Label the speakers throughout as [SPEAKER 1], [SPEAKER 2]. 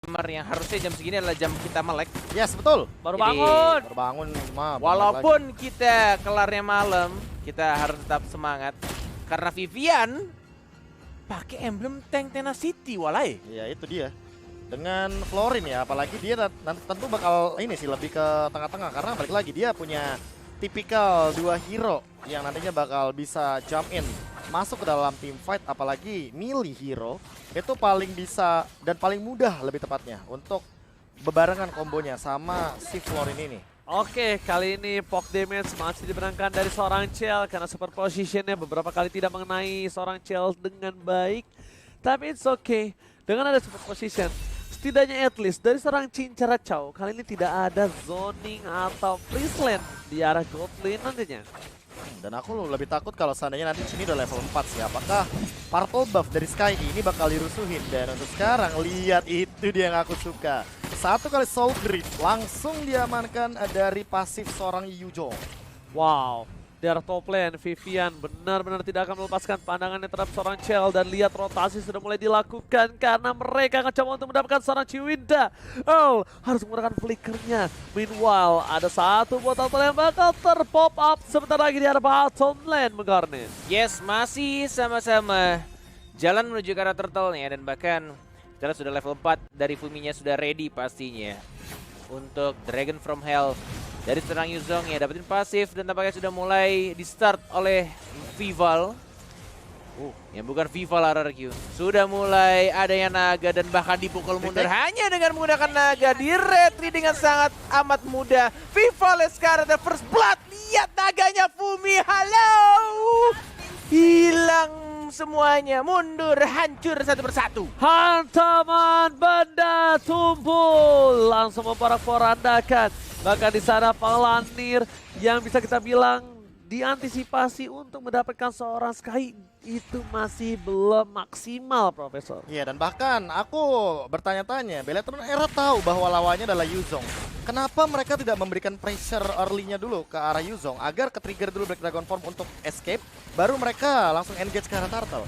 [SPEAKER 1] gamer yang harusnya jam segini adalah jam kita melek.
[SPEAKER 2] Yes, betul.
[SPEAKER 3] Baru
[SPEAKER 1] Jadi,
[SPEAKER 3] bangun.
[SPEAKER 2] Baru bangun, mah.
[SPEAKER 1] Walaupun kita kelarnya malam, kita harus tetap semangat karena Vivian pakai emblem tank Tenacity walai.
[SPEAKER 2] Ya itu dia. Dengan Florin ya, apalagi dia nanti tentu bakal ini sih lebih ke tengah-tengah karena balik lagi dia punya tipikal dua hero yang nantinya bakal bisa jump in masuk ke dalam team fight, apalagi melee hero itu paling bisa dan paling mudah lebih tepatnya untuk bebarengan kombonya sama si Florin ini.
[SPEAKER 3] Oke, kali ini poke damage masih dimenangkan dari seorang Chell karena super positionnya beberapa kali tidak mengenai seorang Chell dengan baik. Tapi it's okay, dengan ada super position, setidaknya at least dari seorang Cincara Chow kali ini tidak ada zoning atau freeze lane di arah gold lane nantinya.
[SPEAKER 2] Dan aku lebih takut kalau seandainya nanti sini udah level 4 sih. Apakah purple buff dari Sky ini bakal dirusuhin? Dan untuk sekarang lihat itu dia yang aku suka. Satu kali soul grip langsung diamankan dari pasif seorang Yuzong.
[SPEAKER 3] Wow, di arah top lane Vivian benar-benar tidak akan melepaskan pandangannya terhadap seorang Chell. Dan lihat rotasi sudah mulai dilakukan karena mereka akan coba untuk mendapatkan seorang Chiwinda. Oh, harus menggunakan flickernya. Meanwhile, ada satu buat turtle yang bakal terpop up sebentar lagi di arah bottom lane Megarnin.
[SPEAKER 1] Yes, masih sama-sama jalan menuju ke arah turtle-nya dan bahkan kita lihat sudah level 4 dari Fuminya sudah ready pastinya untuk Dragon from Hell dari serang Yuzong ya, dapetin pasif dan tampaknya sudah mulai di start oleh Vival. Yang bukan Vival RRQ. Sudah mulai adanya naga dan bahkan dipukul mundur hanya dengan menggunakan naga, di retry dengan sangat amat mudah. Vival sekarang the first blood. Lihat naganya Fumi, halo. Hilang semuanya, mundur, hancur satu persatu.
[SPEAKER 3] Hantaman benda tumpul langsung memporak-porandakan. Bahkan di sana Palanir yang bisa kita bilang diantisipasi untuk mendapatkan seorang Sky itu masih belum maksimal, Profesor.
[SPEAKER 2] Iya, dan bahkan aku bertanya-tanya, Bellatrix Era tahu bahwa lawannya adalah Yuzong. Kenapa mereka tidak memberikan pressure early-nya dulu ke arah Yuzong agar ke-trigger dulu Black Dragon Form untuk escape, baru mereka langsung engage ke arah Turtle.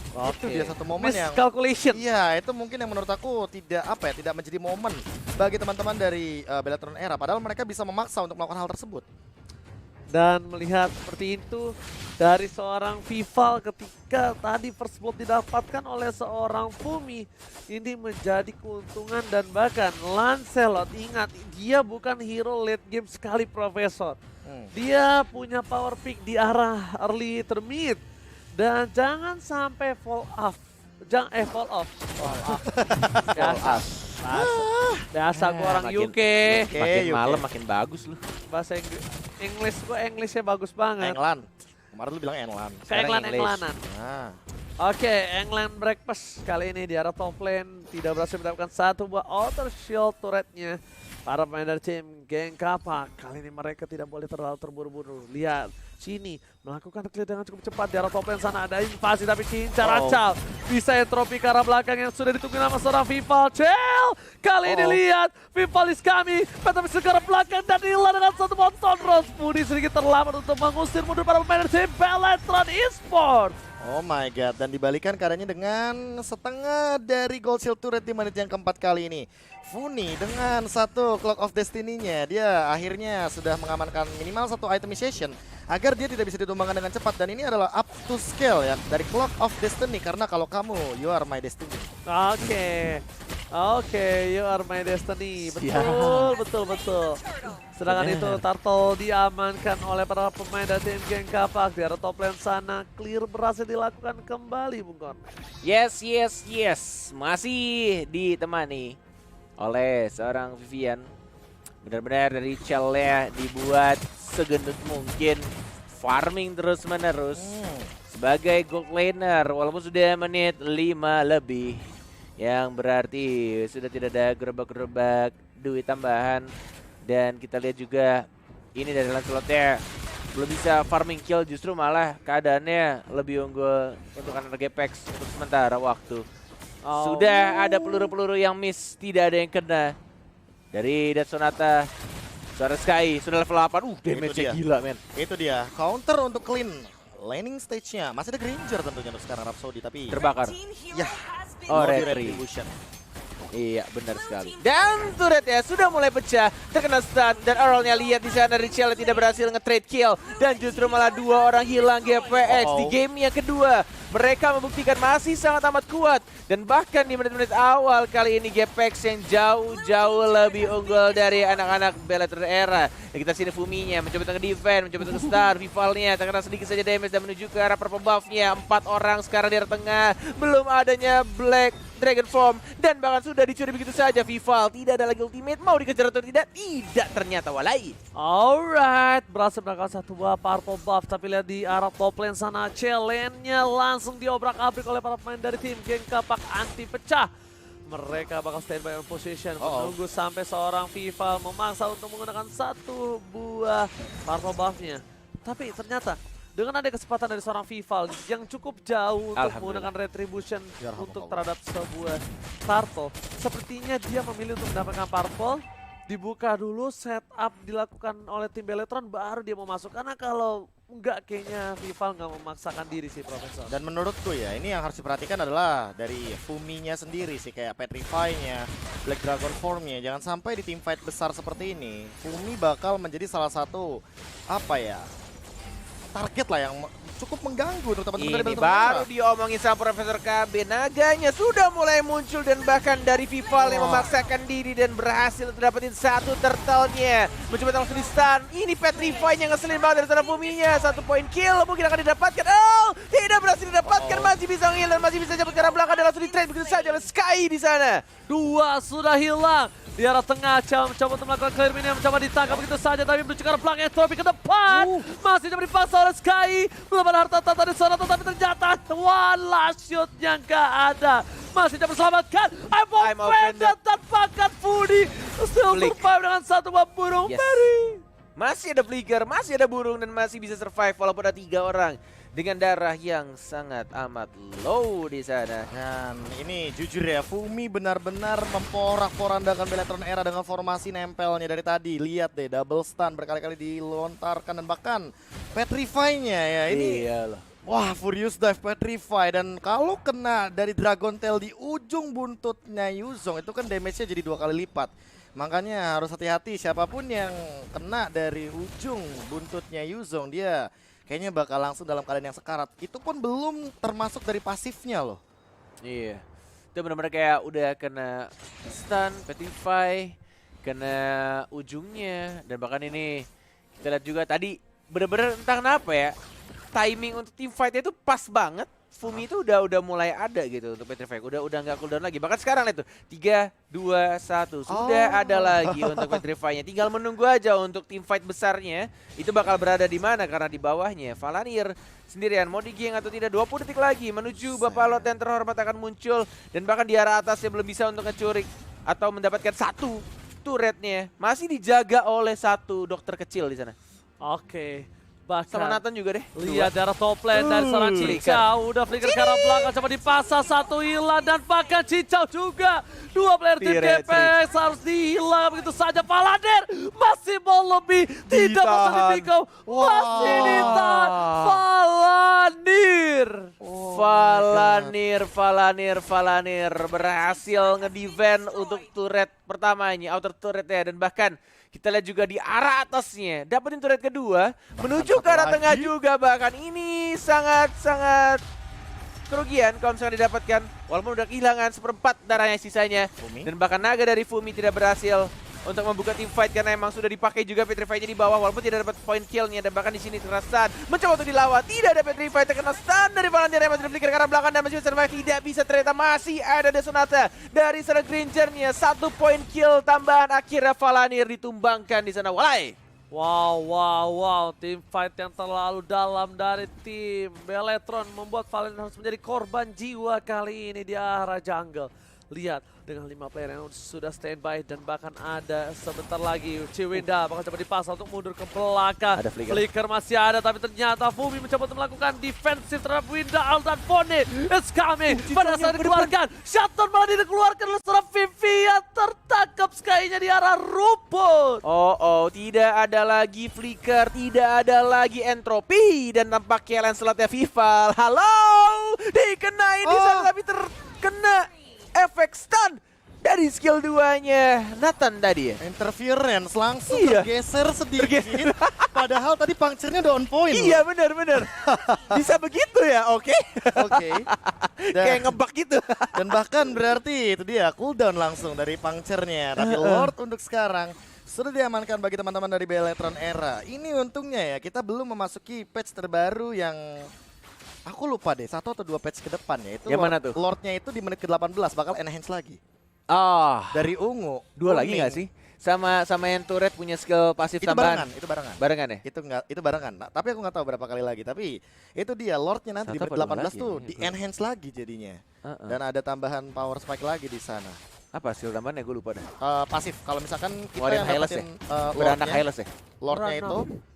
[SPEAKER 2] Itu dia satu momen yang
[SPEAKER 3] miscalculation.
[SPEAKER 2] iya, itu mungkin yang menurut aku tidak tidak menjadi momen bagi teman-teman dari Bellatrix Era, padahal mereka bisa memaksa untuk melakukan hal tersebut.
[SPEAKER 3] Dan melihat seperti itu dari seorang Vival ketika tadi first blood didapatkan oleh seorang Fumi, ini menjadi keuntungan. Dan bahkan Lancelot, ingat dia bukan hero late game sekali, Profesor. Dia punya power pick di arah early termid. Dan jangan sampai fall off. Fall off. Biasa gua orang UK.
[SPEAKER 1] Makin
[SPEAKER 2] UK.
[SPEAKER 1] malam makin bagus lu.
[SPEAKER 3] Bahasa Inggris gua Englishnya bagus banget.
[SPEAKER 2] England. Kemarin lu bilang England.
[SPEAKER 1] Sekarang
[SPEAKER 3] England-Englandan.
[SPEAKER 2] Nah,
[SPEAKER 3] Oke, England breakfast kali ini di arah top lane tidak berhasil mendapatkan satu buah outer shield turretnya. Para pemain dari tim Geng Kapak kali ini mereka tidak boleh terlalu terburu-buru. Lihat sini melakukan clear dengan cukup cepat di arah top lane sana ada invasi tapi Cincara Chow bisa entropi ke arah belakang yang sudah ditunggu nama seorang Vival. Chell kali ini lihat Vival is coming, tapi ke arah belakang dan hilang dengan satu monton Rose Pudi sedikit terlambat untuk mengusir mundur para pemain dari tim Bellatrix Esports.
[SPEAKER 2] oh my god, dan dibalikan keadaannya dengan setengah dari gold shield turret di menit yang keempat kali ini. Funi dengan satu Clock of Destiny-nya, dia akhirnya sudah mengamankan minimal satu itemization agar dia tidak bisa ditumbangkan dengan cepat. Dan ini adalah up to scale ya dari Clock of Destiny, karena kalau kamu, you are my destiny.
[SPEAKER 3] Oke, you are my destiny. Betul. Sedangkan itu Turtle diamankan oleh para pemain dari tim Geng Kapak di arah top lane sana. Clear berhasil dilakukan kembali, Bung Gon.
[SPEAKER 1] Yes. Masih ditemani oleh seorang Vivian. Benar-benar dari Chell-nya dibuat segendut mungkin. Farming terus-menerus sebagai gold laner walaupun sudah menit 5 lebih. Yang berarti sudah tidak ada gerobak-gerobak duit tambahan. Dan kita lihat juga ini dari Lancelot-nya belum bisa farming kill, justru malah keadaannya lebih unggul untuk energi Apex untuk sementara waktu. Sudah ada peluru-peluru yang miss, tidak ada yang kena dari Death Sonata. Suara Sky sudah level 8, damage-nya gila men.
[SPEAKER 2] Itu dia, counter untuk clean laning stage-nya. Masih ada Granger tentunya untuk sekarang Rhapsody, tapi
[SPEAKER 1] Terbakar.
[SPEAKER 2] ya,
[SPEAKER 1] Oh,
[SPEAKER 2] no
[SPEAKER 1] retry.
[SPEAKER 2] retribution.
[SPEAKER 1] Iya, benar sekali. Dan turretnya sudah mulai pecah, terkena stun, dan Earl-nya lihat di sana Richelle tidak berhasil nge-trade kill, dan justru malah 2 orang hilang GPX di game yang kedua. Mereka membuktikan masih sangat amat kuat, dan bahkan di menit-menit awal kali ini GPX yang jauh-jauh lebih unggul dari anak-anak Bellator era. Dan kita sini Fuminya mencoba untuk defend, mencoba untuk stun, Vivalnya terkena sedikit saja damage dan menuju ke arah purple buff-nya. 4 orang sekarang di arah tengah, belum adanya Black Dragon Form, dan bahkan sudah dicuri begitu saja. Vival tidak ada lagi ultimate, mau dikejar atau tidak? Tidak ternyata walai.
[SPEAKER 3] Alright, berhasil mendapatkan satu buah purple buff, tapi lihat di arah top lane sana, challenge-nya langsung diobrak-abrik oleh para pemain dari tim Geng Kapak anti pecah. Mereka bakal standby on position, menunggu sampai seorang Vival memaksa untuk menggunakan satu buah purple buff-nya. Tapi ternyata dengan ada kesempatan dari seorang Vival yang cukup jauh untuk menggunakan retribution untuk terhadap sebuah turtle, sepertinya dia memilih untuk mendapatkan purple. Dibuka dulu, setup dilakukan oleh tim Bellator, baru dia mau masuk. Karena kalau enggak, kayaknya Vival nggak memaksakan diri sih, Profesor.
[SPEAKER 2] Dan menurutku ya, ini yang harus diperhatikan adalah dari Fuminya sendiri sih, kayak Petrify-nya, Black Dragon Form-nya. Jangan sampai di tim fight besar seperti ini, Fumi bakal menjadi salah satu, apa ya, target lah yang cukup mengganggu untuk teman-teman dari
[SPEAKER 1] Ini baru diomongin sama Profesor KB. Naganya sudah mulai muncul, dan bahkan dari Vival yang memaksakan diri dan berhasil untuk dapetin satu turtle-nya. Mencoba langsung di stun. Ini Petrify-nya ngeselin banget dari sana Fuminya. 1 poin kill mungkin akan didapatkan. Oh, tidak berhasil didapatkan. Masih bisa ngill dan masih bisa jemput ke arah belakang dan langsung di trade begitu saja oleh Sky di sana.
[SPEAKER 3] 2 sudah hilang. Di arah tengah, mencoba untuk melakukan clear minion, mencoba ditangkap begitu saja, tapi menuju ke arah belakang, Entropy ke depan. Masih coba dipaksa oleh Sky. Belum ada harta tata di sana, tetapi ternyata one last shot yang gak ada. Masih coba selamatkan. I'm offended tanpa cut Foodie. Still survive dengan satu buah burung Perry.
[SPEAKER 1] Masih ada Flicker, masih ada burung, dan masih bisa survive walaupun ada 3 orang dengan darah yang sangat amat low di sana.
[SPEAKER 2] Dan ini jujur ya, Fumi benar-benar memporak-porandakan Bellator era dengan formasi nempelnya dari tadi. Lihat deh, double stun berkali-kali dilontarkan, dan bahkan Petrify-nya ya ini.
[SPEAKER 1] Iyalah.
[SPEAKER 2] Wah, Furious Dive Petrify, dan kalau kena dari Dragon Tail di ujung buntutnya Yuzong itu kan damage-nya jadi 2 kali lipat. Makanya harus hati-hati, siapapun yang kena dari ujung buntutnya Yuzong, dia kayaknya bakal langsung dalam keadaan yang sekarat. Itu pun belum termasuk dari pasifnya loh.
[SPEAKER 1] Iya, itu benar-benar kayak udah kena stun, Petrify, kena ujungnya, dan bahkan ini kita lihat juga tadi benar-benar entah kenapa ya, timing untuk team fight itu pas banget. Fumi itu udah mulai ada gitu untuk Petrify, udah nggak cooldown lagi. Bahkan sekarang itu 3, 2, 1 sudah ada lagi untuk Petrify-nya. Tinggal menunggu aja untuk tim fight besarnya itu bakal berada di mana, karena di bawahnya Valanir sendirian mau digeng atau tidak. 20 detik lagi menuju Bapak Lot yang terhormat akan muncul, dan bahkan di arah atasnya belum bisa untuk ngecurik atau mendapatkan satu turretnya. Masih dijaga oleh satu dokter kecil di sana.
[SPEAKER 3] Oke. Bahkan
[SPEAKER 1] sama Nathan juga deh.
[SPEAKER 3] Lihat darah top lane dari seorang Cicau. Udah flicker ke arah belakang, coba dipasang, satu hilang, dan bahkan Cicau juga. 2 player tim DPX harus dihilang begitu saja. Valanir masih mau lebih, tidak bisa dipikau. Masih ditahan.
[SPEAKER 1] Valanir berhasil ngedefend untuk turret pertamanya, outer turretnya, dan bahkan kita lihat juga di arah atasnya dapetin turret kedua, menuju ke arah tengah juga. Bahkan ini sangat kerugian kalau misalnya didapatkan, walaupun udah kehilangan 1/4 darahnya sisanya. Dan bahkan naga dari Fumi tidak berhasil untuk membuka tim fight karena emang sudah dipakai juga Petrify-nya di bawah, walaupun tidak dapat point kill-nya. Dan bahkan di sini terkena stun, mencoba untuk dilawan, tidak ada Petrify, terkena stun dari Valanir yang masih flicker ke arah belakang dan masih survive, tidak bisa, ternyata masih ada Desonata dari sana Granger-nya. 1 point kill tambahan, akhirnya Valanir ditumbangkan di sana. Walai.
[SPEAKER 3] Wow, tim fight yang terlalu dalam dari tim Bellator membuat Valanir harus menjadi korban jiwa kali ini di arah jungle. Lihat, dengan 5 player yang sudah standby, dan bahkan ada sebentar lagi Ciwinda bakal coba dipasang untuk mundur ke belakang.
[SPEAKER 1] Ada
[SPEAKER 3] flicker masih ada, tapi ternyata Fumi mencoba untuk melakukan defensif terhadap Winda. Aldan Fone is coming. Pada saat dikeluarkan, Shutdown malah dikeluarkan oleh seorang Vivian, tertangkap Sky-nya di arah rumput.
[SPEAKER 1] Tidak ada lagi flicker, tidak ada lagi entropy, dan tampaknya Lancelot-nya Vival. Halo, dikenain di sana tapi terkena efek stun. dari skill 2-nya Nathan tadi ya.
[SPEAKER 2] Interference langsung
[SPEAKER 1] Iya.
[SPEAKER 2] tergeser sedikit. Padahal tadi puncture-nya udah on point.
[SPEAKER 1] Iya benar-benar. Bisa begitu ya, oke.
[SPEAKER 2] Oke.
[SPEAKER 1] Kayak ngebug gitu.
[SPEAKER 2] Dan bahkan berarti itu dia cooldown langsung dari puncture-nya. Tapi Lord untuk sekarang sudah diamankan bagi teman-teman dari Beletron Era. Ini untungnya ya kita belum memasuki patch terbaru yang aku lupa deh 1 atau 2 patch ke depan ya. Itu
[SPEAKER 1] Yang mana tuh?
[SPEAKER 2] Lordnya itu di menit ke-18 bakal enhance lagi.
[SPEAKER 1] Ah,
[SPEAKER 2] Dari ungu.
[SPEAKER 1] 2 lagi
[SPEAKER 2] kuning.
[SPEAKER 1] nggak sih? Sama yang turret punya skill pasif
[SPEAKER 2] Itu
[SPEAKER 1] tambahan.
[SPEAKER 2] barengan, itu barengan.
[SPEAKER 1] Barengan ya?
[SPEAKER 2] Itu barengan. Nah, tapi aku nggak tahu berapa kali lagi. Tapi itu dia Lordnya nanti di
[SPEAKER 1] 1
[SPEAKER 2] menit
[SPEAKER 1] apa
[SPEAKER 2] 18
[SPEAKER 1] 2
[SPEAKER 2] tuh
[SPEAKER 1] lagi
[SPEAKER 2] di
[SPEAKER 1] ya?
[SPEAKER 2] enhance lagi jadinya.
[SPEAKER 1] Heeh.
[SPEAKER 2] Dan ada tambahan power spike lagi di sana.
[SPEAKER 1] Apa skill tambahannya gue lupa dah.
[SPEAKER 2] Pasif. Kalau misalkan kita
[SPEAKER 1] Warin
[SPEAKER 2] yang
[SPEAKER 1] Hylas
[SPEAKER 2] dapetin
[SPEAKER 1] Beranak Hylas ya?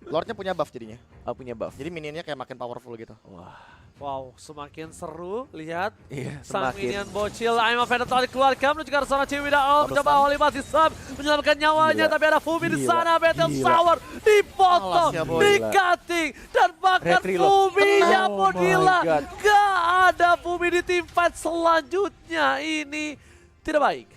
[SPEAKER 2] Lordnya punya buff jadinya.
[SPEAKER 1] Oh punya buff.
[SPEAKER 2] Jadi minionnya kayak makin powerful gitu.
[SPEAKER 1] Wah.
[SPEAKER 3] Wow, semakin seru. Lihat.
[SPEAKER 1] Iya,
[SPEAKER 3] Sang
[SPEAKER 1] semakin.
[SPEAKER 3] minion bocil, I'm a Venator dikeluarkan menuju ke arah sana Ciwida. Oh,
[SPEAKER 2] Double
[SPEAKER 3] mencoba
[SPEAKER 2] stun.
[SPEAKER 3] Holy Basti Sub menyelamatkan nyawanya,
[SPEAKER 1] Gila.
[SPEAKER 3] tapi ada Fumi di
[SPEAKER 1] Gila.
[SPEAKER 3] sana, Battle
[SPEAKER 1] Gila.
[SPEAKER 3] Shower dipotong,
[SPEAKER 2] Alas ya, boy.
[SPEAKER 3] di cutting, dan bahkan
[SPEAKER 1] Red reload.
[SPEAKER 3] Fuminya
[SPEAKER 1] Oh
[SPEAKER 3] pun
[SPEAKER 1] my
[SPEAKER 3] gila.
[SPEAKER 1] God.
[SPEAKER 3] Gak ada Fumi di tim fight selanjutnya, ini tidak baik.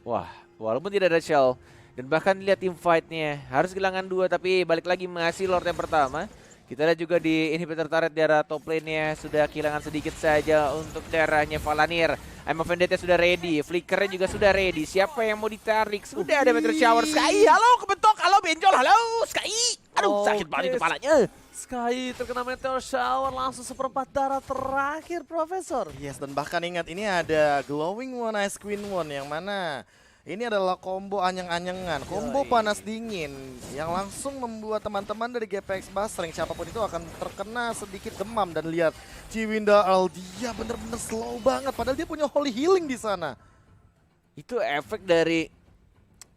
[SPEAKER 1] Wah, walaupun tidak ada shell dan bahkan lihat tim fight-nya harus kehilangan 2 tapi balik lagi masih Lord yang pertama. Kita lihat juga di inhibitor turret di arah top lane-nya sudah kehilangan sedikit saja untuk darahnya Valanir. I'm of Vendetta sudah ready, Flickernya juga sudah ready. Siapa yang mau ditarik? Sudah ada Meteor Shower. Sky, halo kebentok, halo benjol, halo Sky. Aduh, sakit
[SPEAKER 3] Oke,
[SPEAKER 1] banget kepalanya.
[SPEAKER 3] Sky terkena Meteor Shower langsung seperempat darah terakhir, Profesor.
[SPEAKER 2] Yes, dan bahkan ingat ini ada Glowing One Ice Queen One yang mana ini adalah combo anyang-anyangan, combo panas dingin yang langsung membuat teman-teman dari GPX Basreng siapapun itu akan terkena sedikit demam. Dan lihat Ciwinda Earl, dia bener-bener slow banget padahal dia punya Holy Healing di sana.
[SPEAKER 1] Itu efek dari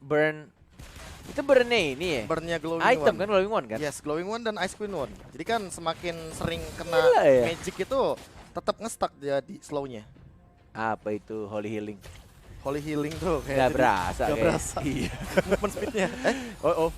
[SPEAKER 1] burn. Itu burnnya ini ya?
[SPEAKER 2] Burn-nya Glowing
[SPEAKER 1] Item
[SPEAKER 2] One.
[SPEAKER 1] kan Glowing One kan?
[SPEAKER 2] Yes, Glowing One dan Ice Queen One. Jadi kan semakin sering kena
[SPEAKER 1] Gila ya?
[SPEAKER 2] magic itu tetap nge-stuck jadi slow-nya.
[SPEAKER 1] Apa itu Holy Healing?
[SPEAKER 2] Holy Healing tuh kayak
[SPEAKER 1] Gak
[SPEAKER 2] jadi-
[SPEAKER 1] berasa
[SPEAKER 2] Gak
[SPEAKER 1] kayak.
[SPEAKER 2] berasa.
[SPEAKER 1] Iya.
[SPEAKER 2] Movement speed-nya.
[SPEAKER 1] Oh,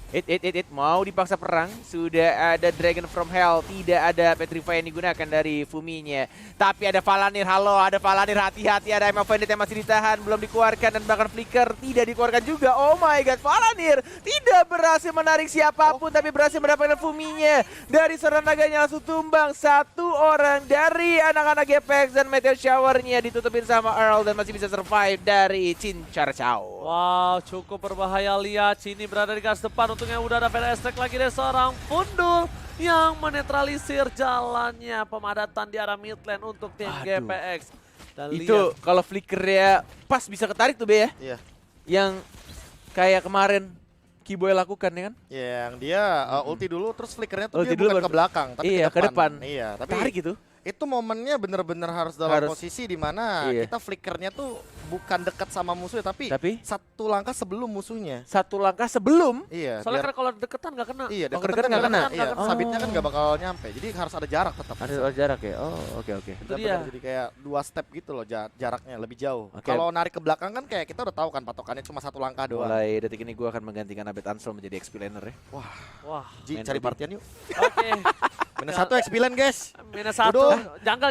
[SPEAKER 1] mau dipaksa perang. Sudah ada Dragon from Hell, tidak ada Petrify yang digunakan dari Fuminya. Tapi ada Valanir, halo, ada Valanir, hati-hati, ada Emma Vendetta yang masih ditahan, belum dikeluarkan dan bahkan Flicker tidak dikeluarkan juga. Oh my god, Valanir tidak berhasil menarik siapapun, tapi berhasil mendapatkan Fuminya. Dari seorang naganya langsung tumbang, 1 orang dari anak-anak GPX dan Meteor Shower-nya ditutupin sama Earl dan masih bisa survive dari Cincar Chow.
[SPEAKER 3] Wow, cukup berbahaya. Lihat, Cini berada di garis depan. Untungnya udah ada Fire Strike lagi dari seorang Pundul yang menetralisir jalannya pemadatan di arah mid lane untuk tim
[SPEAKER 1] Aduh.
[SPEAKER 3] GPX. Dan
[SPEAKER 1] Itu kalau flickernya pas bisa ketarik tuh Be ya.
[SPEAKER 2] Iya.
[SPEAKER 1] Yang kayak kemarin Kiboy lakukan ya kan.
[SPEAKER 2] Yang dia ulti dulu terus flickernya tuh
[SPEAKER 1] Ulti
[SPEAKER 2] dia
[SPEAKER 1] dulu
[SPEAKER 2] bukan
[SPEAKER 1] baru-
[SPEAKER 2] ke belakang tapi
[SPEAKER 1] Iya, ke depan.
[SPEAKER 2] Iya, tapi
[SPEAKER 1] Tarik gitu.
[SPEAKER 2] itu momennya bener-bener harus dalam
[SPEAKER 1] Harus.
[SPEAKER 2] posisi di mana
[SPEAKER 1] Iya.
[SPEAKER 2] kita flickernya tuh bukan dekat sama musuhnya tapi 1 langkah sebelum musuhnya.
[SPEAKER 1] 1 langkah sebelum.
[SPEAKER 2] Iya,
[SPEAKER 3] Soalnya
[SPEAKER 2] biar-
[SPEAKER 3] kan kalau deketan nggak kena.
[SPEAKER 2] iya,
[SPEAKER 1] Oh,
[SPEAKER 2] deketan
[SPEAKER 1] deketan nggak kena.
[SPEAKER 2] Iya,
[SPEAKER 3] Oh.
[SPEAKER 2] sabitnya kan nggak bakal nyampe. Jadi harus ada jarak tetap.
[SPEAKER 1] Ada jarak ya. Oh, oke.
[SPEAKER 3] Itu
[SPEAKER 2] Bener-bener
[SPEAKER 3] dia.
[SPEAKER 2] jadi kayak 2 step gitu loh jaraknya lebih jauh.
[SPEAKER 1] Oke.
[SPEAKER 2] Kalau narik ke belakang kan kayak kita udah tahu kan patokannya cuma 1 langkah doang.
[SPEAKER 1] Mulai detik ini gue akan menggantikan Abed Ansel menjadi XP laner ya.
[SPEAKER 3] Wah,
[SPEAKER 2] Ji,
[SPEAKER 1] Main
[SPEAKER 2] cari
[SPEAKER 1] Ruby.
[SPEAKER 2] partian yuk.
[SPEAKER 3] oke.
[SPEAKER 2] Minus 1 XP lane guys.
[SPEAKER 3] Minus 1.
[SPEAKER 2] Bodoh.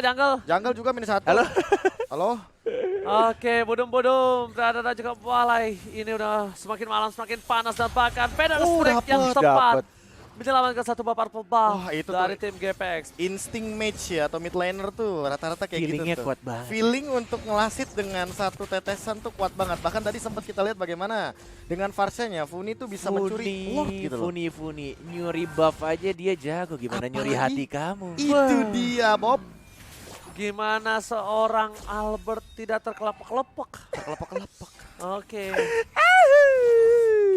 [SPEAKER 3] Jungle.
[SPEAKER 2] Jungle juga minus 1.
[SPEAKER 1] Halo.
[SPEAKER 2] Halo.
[SPEAKER 3] Oke, bodom-bodom berada dan juga Walai. Ini udah semakin malam semakin panas dan bahkan Feather Strike yang
[SPEAKER 2] dapet.
[SPEAKER 3] tepat
[SPEAKER 1] Dapet.
[SPEAKER 3] menyelamatkan 1 bapak purple
[SPEAKER 2] Wah, itu
[SPEAKER 3] dari
[SPEAKER 2] tuh
[SPEAKER 3] tim GPX.
[SPEAKER 2] insting match ya atau mid laner tuh rata-rata kayak
[SPEAKER 1] Feelingnya
[SPEAKER 2] gitu tuh.
[SPEAKER 1] kuat banget.
[SPEAKER 2] Feeling untuk ngelasit dengan 1 tetesan tuh kuat banget. Bahkan tadi sempat kita lihat bagaimana dengan Varsenya Funi tuh bisa mencuri Lord gitu loh.
[SPEAKER 1] Funi. Nyuri buff aja dia jago. Gimana nyuri
[SPEAKER 2] Apalagi
[SPEAKER 1] hati kamu?
[SPEAKER 2] Itu dia Bob.
[SPEAKER 3] Gimana seorang Albert tidak terkelepek-kelepek?
[SPEAKER 2] Kelepek-kelepek.
[SPEAKER 3] Oke.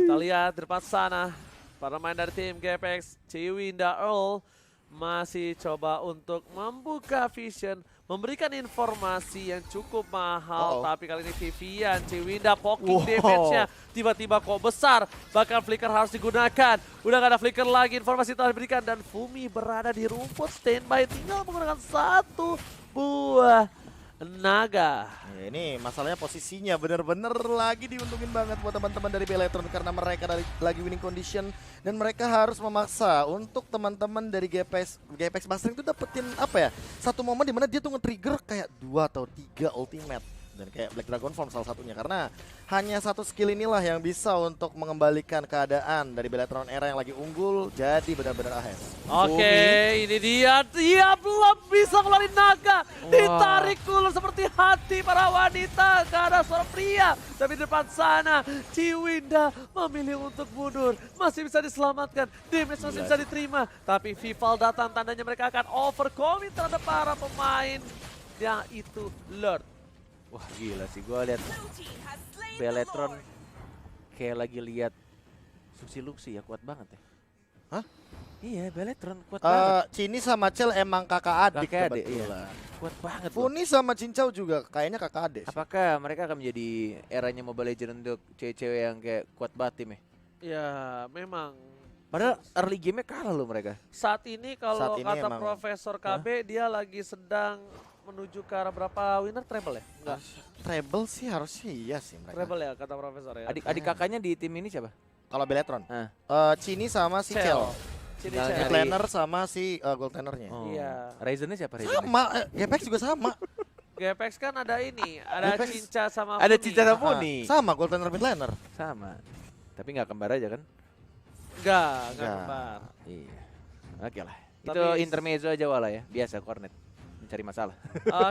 [SPEAKER 3] Kita lihat di depan sana. Para pemain dari tim GPX, Ciwinda Earl masih coba untuk membuka vision, memberikan informasi yang cukup mahal. Tapi kali ini Vivian, Ciwinda poking damage-nya tiba-tiba kok besar. Bahkan flicker harus digunakan. Udah gak ada flicker lagi, informasi telah diberikan. Dan Fumi berada di rumput standby, tinggal menggunakan 1 buah naga.
[SPEAKER 2] Ya, ini masalahnya posisinya bener-bener lagi diuntungin banget buat teman-teman dari Beletron karena mereka lagi winning condition dan mereka harus memaksa untuk teman-teman dari GPX Basreng itu dapetin apa ya, satu momen dimana dia tuh nge-trigger kayak 2 atau 3 ultimate dan kayak Black Dragon Form salah satunya, karena hanya satu skill inilah yang bisa untuk mengembalikan keadaan dari Beletron Era yang lagi unggul jadi benar-benar AHS.
[SPEAKER 3] Oke, ini dia belum bisa ngeluarin naga. Ditarik dulu seperti hati para wanita ke arah seorang pria. Tapi di depan sana, Ciwinda memilih untuk mundur. Masih bisa diselamatkan, damage masih bisa diterima. Tapi Vival datang, tandanya mereka akan overcommit terhadap para pemain. Yaitu Lord.
[SPEAKER 1] Wah gila sih, gue lihat Beletron kayak lagi lihat Luxi ya, kuat banget ya.
[SPEAKER 2] Hah?
[SPEAKER 1] Iya, Beletron kuat banget.
[SPEAKER 2] Cini sama Cel emang kakak adik
[SPEAKER 1] Kakak adik,
[SPEAKER 2] kebetulan.
[SPEAKER 1] Kuat banget loh.
[SPEAKER 2] Funi sama Cincau juga kayaknya kakak adik sih.
[SPEAKER 1] Apakah mereka akan menjadi eranya Mobile Legends untuk cewek-cewek yang kayak kuat banget tim ya?
[SPEAKER 3] Ya, memang.
[SPEAKER 1] Padahal early game-nya kalah loh mereka.
[SPEAKER 3] Saat ini kalau
[SPEAKER 2] Saat ini
[SPEAKER 3] kata
[SPEAKER 2] emang-
[SPEAKER 3] Profesor KB, dia lagi sedang menuju ke arah berapa winner treble ya? Enggak,
[SPEAKER 2] Treble sih harusnya iya sih mereka.
[SPEAKER 3] treble ya kata Profesor ya.
[SPEAKER 1] Adik kakaknya di tim ini siapa?
[SPEAKER 2] Kalau Beletron,
[SPEAKER 1] Hah.
[SPEAKER 2] Cini sama si
[SPEAKER 3] Cel.
[SPEAKER 2] Cel.
[SPEAKER 3] Cini
[SPEAKER 1] Tinggal
[SPEAKER 3] Cel.
[SPEAKER 1] nyari-
[SPEAKER 2] Planner sama si Gold Tannernya.
[SPEAKER 1] Oh.
[SPEAKER 3] Iya.
[SPEAKER 1] Ryzennya siapa Ryzennya?
[SPEAKER 2] Sama, Gepex juga sama.
[SPEAKER 3] GPX kan ada ini, ada
[SPEAKER 2] GPX.
[SPEAKER 3] Cinca sama
[SPEAKER 1] Ada
[SPEAKER 3] Funi.
[SPEAKER 1] Cinca sama Funi.
[SPEAKER 2] Sama Gold Tanner mid laner.
[SPEAKER 1] Sama. Tapi nggak kembar aja kan?
[SPEAKER 3] Enggak
[SPEAKER 2] Enggak.
[SPEAKER 3] kembar.
[SPEAKER 1] Iya. Oke lah. Itu
[SPEAKER 3] Tapi-
[SPEAKER 1] intermezzo aja wala ya. Biasa Cornet mencari masalah.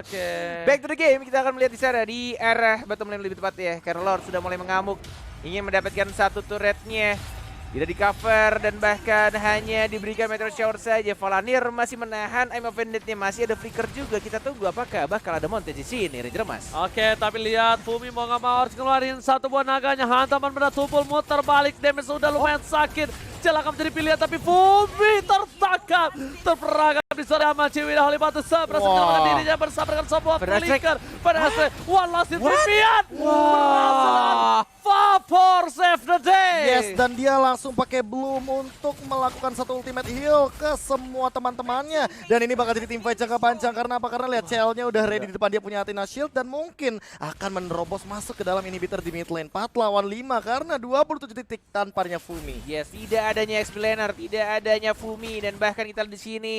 [SPEAKER 3] Oke.
[SPEAKER 1] Back to the game, kita akan melihat di sana di arah bottom lane lebih tepat ya. Karena Lord sudah mulai mengamuk, ingin mendapatkan satu turretnya. Tidak di cover dan bahkan hanya diberikan meteor shower saja. Valanir masih menahan aim of banditnya, masih ada flicker juga. Kita tunggu apakah bakal ada montage di sini, Ranger Emas.
[SPEAKER 3] Oke, tapi lihat Fumi mau nggak mau harus ngeluarin satu buah naganya. Hantaman benda tumpul muter balik, damage sudah lumayan sakit. Celaka menjadi pilihan tapi Fumi tertangkap, terperangkap di sama Ciwinda Holy Batu berhasil menyelamatkan dirinya bersama dengan sebuah flicker. Berhasil, one last impian. Berhasil Vapor save the day.
[SPEAKER 2] Yes, dan dia langsung pakai Bloom untuk melakukan satu ultimate heal ke semua teman-temannya. Dan ini bakal jadi team fight jangka panjang karena apa? Karena lihat Cell-nya udah ready di depan, dia punya Athena Shield dan mungkin akan menerobos masuk ke dalam inhibitor di mid lane 4 lawan 5 karena 27 titik tanpanya Fumi.
[SPEAKER 1] Yes, tidak adanya explainer, tidak adanya Fumi dan bahkan kita di sini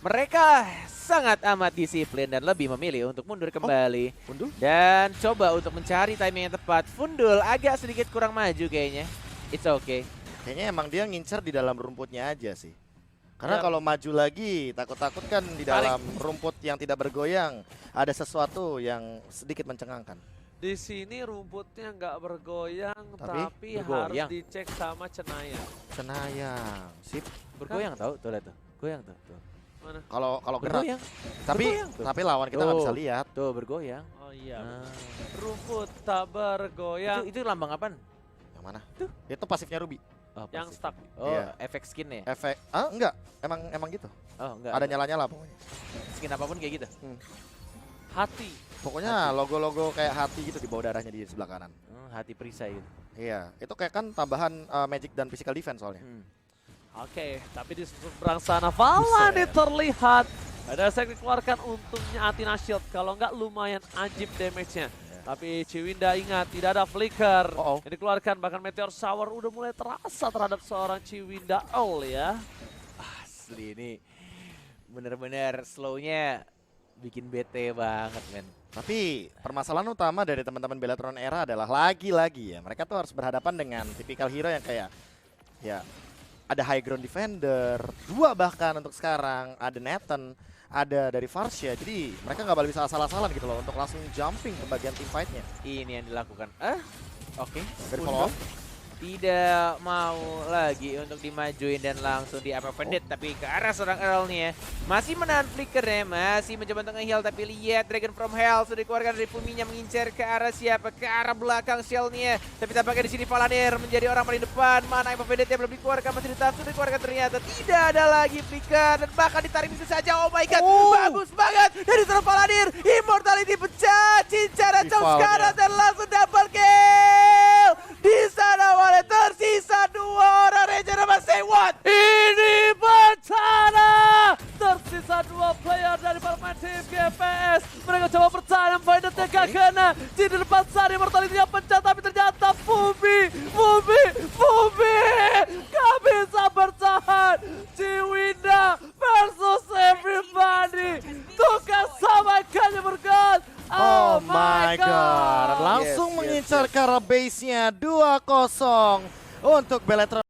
[SPEAKER 1] mereka sangat amat disiplin dan lebih memilih untuk mundur kembali.
[SPEAKER 2] Fundul?
[SPEAKER 1] Dan coba untuk mencari timing yang tepat. Fundul agak sedikit kurang maju kayaknya. It's okay.
[SPEAKER 2] Kayaknya emang dia ngincer di dalam rumputnya aja sih. Karena
[SPEAKER 3] Ya.
[SPEAKER 2] kalau maju lagi takut-takut kan di dalam rumput yang tidak bergoyang ada sesuatu yang sedikit mencengangkan.
[SPEAKER 3] Di sini rumputnya nggak bergoyang, tapi
[SPEAKER 1] bergoyang.
[SPEAKER 3] harus dicek sama Cenaya.
[SPEAKER 2] Cenayang, sip.
[SPEAKER 1] Bergoyang tahu, tuh lihat tuh. Goyang tuh.
[SPEAKER 3] Mana?
[SPEAKER 2] Kalau gerak.
[SPEAKER 1] Bergoyang.
[SPEAKER 2] Tapi
[SPEAKER 1] Bergoyang tuh.
[SPEAKER 2] tapi lawan kita nggak
[SPEAKER 1] Tuh.
[SPEAKER 2] bisa lihat.
[SPEAKER 1] Tuh bergoyang.
[SPEAKER 3] Oh iya.
[SPEAKER 1] Ah.
[SPEAKER 3] Rumput tak bergoyang.
[SPEAKER 1] Itu lambang apaan?
[SPEAKER 2] Yang mana?
[SPEAKER 1] Tuh.
[SPEAKER 2] Itu pasifnya Ruby.
[SPEAKER 1] Oh,
[SPEAKER 3] Yang
[SPEAKER 1] pasti.
[SPEAKER 3] stuck.
[SPEAKER 1] Oh,
[SPEAKER 2] Iya.
[SPEAKER 1] efek skin ya?
[SPEAKER 2] Efek enggak, emang gitu.
[SPEAKER 1] Oh, enggak.
[SPEAKER 2] Ada nyala-nyala pokoknya.
[SPEAKER 1] Skin apapun kayak gitu.
[SPEAKER 3] Hati.
[SPEAKER 2] Pokoknya logo-logo kayak hati gitu di bawah darahnya di sebelah kanan.
[SPEAKER 1] Hati perisai gitu.
[SPEAKER 2] Iya, itu kayak kan tambahan magic dan physical defense soalnya.
[SPEAKER 3] Oke, tapi di seberang sana Valani terlihat. Ada yang dikeluarkan untungnya Athena Shield. Kalau nggak lumayan ajib damage-nya. Tapi Ciwinda ingat tidak ada flicker. Yang dikeluarkan bahkan Meteor Shower udah mulai terasa terhadap seorang Ciwinda ya.
[SPEAKER 1] Asli ini bener-bener slownya bikin bete banget men.
[SPEAKER 2] Tapi permasalahan utama dari teman-teman Beletron Era adalah lagi-lagi ya mereka tuh harus berhadapan dengan tipikal hero yang kayak ya ada high ground defender, 2 bahkan untuk sekarang, ada Nathan, ada dari Varsha. Jadi mereka nggak boleh bisa asal-asalan gitu loh untuk langsung jumping ke bagian team fight-nya.
[SPEAKER 1] Ini yang dilakukan. Oke.
[SPEAKER 2] Dari follow up.
[SPEAKER 1] Tidak mau lagi untuk dimajuin dan langsung di upper pendek, tapi ke arah seorang Earl nih ya. Masih menahan flickernya, masih mencoba untuk nge-heal, tapi lihat Dragon from Hell sudah dikeluarkan dari Fuminya mengincar ke arah siapa? Ke arah belakang Shell-nya. Tapi tampaknya di sini Valanir menjadi orang paling depan. Mana upper pendek yang belum dikeluarkan, masih ditahan, sudah dikeluarkan ternyata tidak ada lagi flicker dan bahkan ditarik itu saja. Oh my god, bagus banget dari seorang Valanir. Immortality pecah, Cincara jauh sekarang dan langsung double kill. Di sana Wale tersisa 2 orang Ranger Emas, say what?
[SPEAKER 3] Ini bencana! Tersisa 2 player dari pemain tim GPS. Mereka coba bertahan, Violetnya gak kena. Di depan sana Immortality-nya pecah, tapi ternyata Fumi gak bisa bertahan. Ciwinda versus everybody. Tugas sama Kaliber God.
[SPEAKER 2] Oh my god. akhirnya 2-0 untuk Beletron.